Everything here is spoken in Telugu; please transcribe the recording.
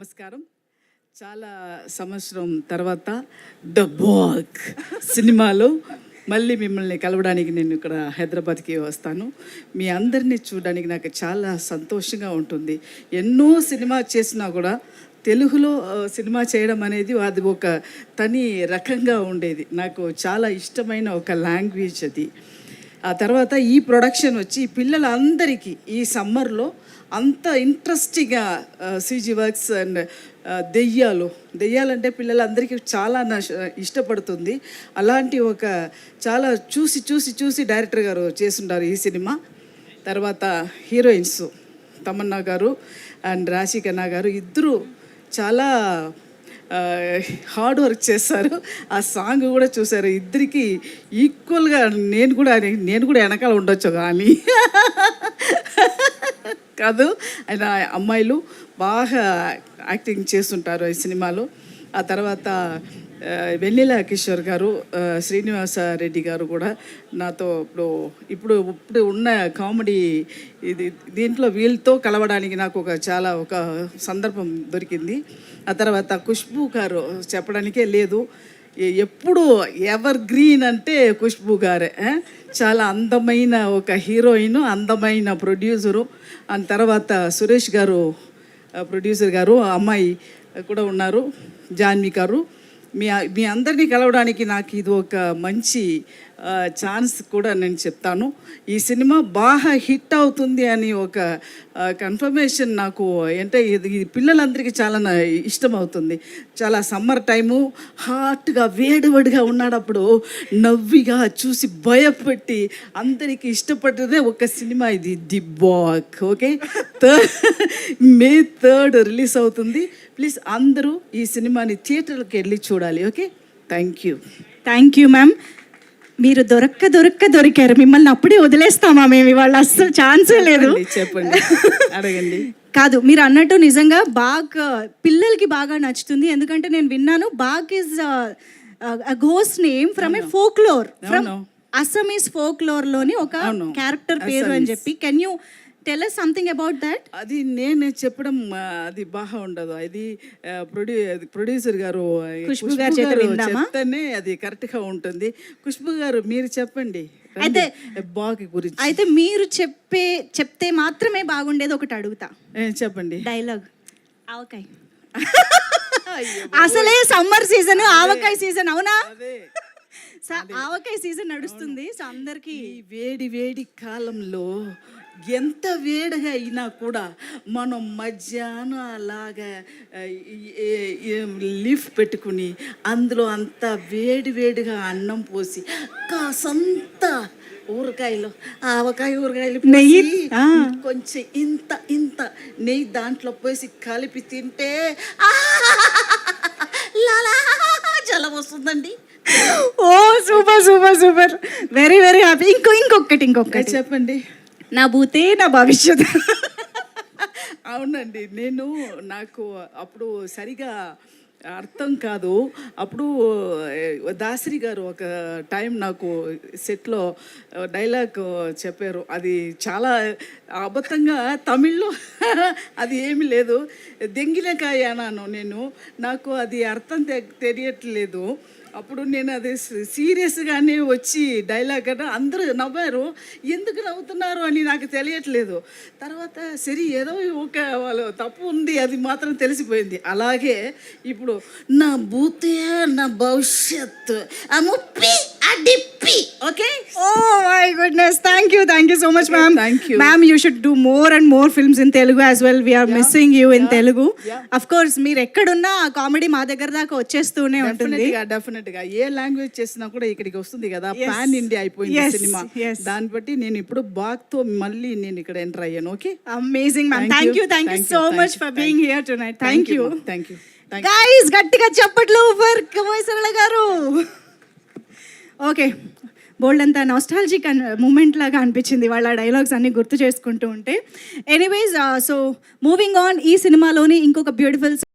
నమస్కారం. చాలా సంవత్సరం తర్వాత ద బాగ్ సినిమాలో మళ్ళీ మిమ్మల్ని కలవడానికి నేను ఇక్కడ హైదరాబాద్కి వస్తాను. మీ అందరినీ చూడడానికి నాకు చాలా సంతోషంగా ఉంటుంది. ఎన్నో సినిమా చేసినా కూడా తెలుగులో సినిమా చేయడం అనేది అది ఒక తని రకంగా ఉండేది. నాకు చాలా ఇష్టమైన ఒక లాంగ్వేజ్ అది. ఆ తర్వాత ఈ ప్రొడక్షన్ వచ్చి పిల్లలందరికీ ఈ సమ్మర్లో అంత ఇంట్రెస్టింగ్గా సీజీ వర్క్స్ అండ్ దెయ్యాలంటే పిల్లలందరికీ చాలా ఇష్టపడుతుంది. అలాంటి ఒక చాలా చూసి డైరెక్టర్ గారు చేస్తుంటారు ఈ సినిమా. తర్వాత హీరోయిన్స్ తమన్నా గారు అండ్ రాశి ఖన్నా గారు ఇద్దరు చాలా హార్డ్ వర్క్ చేస్తారు. ఆ సాంగ్ కూడా చూసారు. ఇద్దరికి ఈక్వల్గా నేను కూడా వెనకాల ఉండొచ్చు కానీ కాదు, ఆయన అమ్మాయిలు బాగా యాక్టింగ్ చేస్తుంటారు ఈ సినిమాలో. ఆ తర్వాత వెన్నెల కిషోర్ గారు, శ్రీనివాస రెడ్డి గారు కూడా నాతో ఇప్పుడు ఉన్న కామెడీ దీంట్లో వీళ్ళతో కలవడానికి నాకు ఒక సందర్భం దొరికింది. ఆ తర్వాత ఖుష్బూ గారు చెప్పడానికే లేదు, ఎప్పుడు ఎవర్ గ్రీన్ అంటే ఖుష్బూ గారే. చాలా అందమైన ఒక హీరోయిన్, అందమైన ప్రొడ్యూసరు. ఆ తర్వాత సురేష్ గారు ప్రొడ్యూసర్ గారు, అమ్మాయి కూడా ఉన్నారు జాన్వి గారు. మీ అందరినీ కలవడానికి నాకు ఇది ఒక మంచి ఛాన్స్ కూడా నేను చెప్తాను. ఈ సినిమా బాగా హిట్ అవుతుంది అని ఒక కన్ఫర్మేషన్ నాకు అంటే ఇది పిల్లలందరికీ చాలా ఇష్టం అవుతుంది. చాలా సమ్మర్ టైము హాట్గా వేడిగా ఉన్నాడప్పుడు నవ్విగా చూసి భయపెట్టి అందరికీ ఇష్టపడ్డదే ఒక సినిమా ఇది, ది బాగ్. ఓకే, May 3rd రిలీజ్ అవుతుంది. ప్లీజ్ అందరూ ఈ సినిమాని థియేటర్కి వెళ్ళి చూడాలి. Okay, thank you ma'am. మీరు దొరికారు. మిమ్మల్ని అప్పుడే వదిలేస్తామా మేము? ఇవాళ అస్సలు ఛాన్సే లేదు. చెప్పండి, అడగండి. కాదు, మీరు అన్నట్టు నిజంగా బాగా పిల్లలకి బాగా నచ్చుతుంది. ఎందుకంటే నేను విన్నాను Bag is ghost name from a folklore, from Assamese ఫోక్లోర్లోని ఒక క్యారెక్టర్ పేరు అని చెప్పి. Can you tell us something about that? అది నేను చెప్పడం అది బాగా ఉండదు. అది ప్రొడ్యూసర్ గారు ఖుష్బూ గారు చెప్తేనే అది కరెక్ట్గా ఉంటుంది. ఖుష్బూ గారు మీరు చెప్పండి అయితే బాగ్ గురించి. అయితే మీరు చెప్తే మాత్రమే బాగుండేది ఒకటి అడుగుతా. చెప్పండి. డైలాగ్ ఆవకాయ. అసలే సమ్మర్ సీజన్, ఆవకాయ సీజన్. అవునా? ఆవకాయ సీజన్ నడుస్తుంది. సో అందరికి వేడి కాలంలో ఎంత వేడిగా అయినా కూడా మనం మధ్యాహ్నం అలాగా లీఫ్ పెట్టుకుని అందులో అంత వేడిగా అన్నం పోసి కాసంత ఊరకాయలు, ఆవకాయ ఊరకాయలు, నెయ్యి కొంచెం ఇంత నెయ్యి దాంట్లో పోసి కలిపి తింటే జలం వస్తుందండి. ఓ సూపర్, వెరీ హ్యాపీ. ఇంకొకటి చెప్పండి. నా భూతే నా భవిష్యత్. అవునండి, నాకు అప్పుడు సరిగా అర్థం కాదు. అప్పుడు దాసరి గారు ఒక టైం నాకు సెట్లో డైలాగ్ చెప్పారు. అది చాలా అబద్ధంగా తమిళ్లో అది ఏమీ లేదు. దెంగిలకాయ అన్నాను నాకు అది అర్థం తెలియట్లేదు. అప్పుడు నేను అది సీరియస్గానే వచ్చి డైలాగ్ అంటే అందరూ నవ్వారు. ఎందుకు నవ్వుతున్నారు అని నాకు తెలియట్లేదు. తర్వాత సరే ఏదో ఒక వాళ్ళు తప్పు ఉంది అది మాత్రం తెలిసిపోయింది. అలాగే ఇప్పుడు నా భూతే నా భవిష్యత్ ముప్పి అడిప్పి. Okay, oh my goodness. Thank you so much ma'am. Ma'am, you should do more and more films in Telugu as well. We're missing you in Telugu. Of course మీరు ఎక్కడున్నా కామెడీ మా దగ్గర దాకా వచ్చేస్తూనే ఉంటుంది. డెఫినెట్గా ఏ లాంగ్వేజ్ చేసినా కూడా ఇక్కడికి వస్తుంది కదా. పాన్ ఇండియా అయిపోయింది సినిమా. దాన్ని బట్టి నేను ఇప్పుడు బాగ్తో మళ్ళీ నేను ఇక్కడ ఎంటర్ అయ్యాను. Okay, amazing ma'am. Thank you so much for being here tonight. Thank you. Guys, గట్టిగా చప్పట్లు ఫర్ కమోయ్ సరళ గారు. ఓకే, బోల్డ్ అంతా నాస్టాలజిక్ మూమెంట్ లాగా అనిపించింది వాళ్ళ డైలాగ్స్ అన్ని గుర్తు చేసుకుంటూ ఉంటే. ఎనీవేస్, సో మూవింగ్ ఆన్, ఈ సినిమాలోని ఇంకొక బ్యూటిఫుల్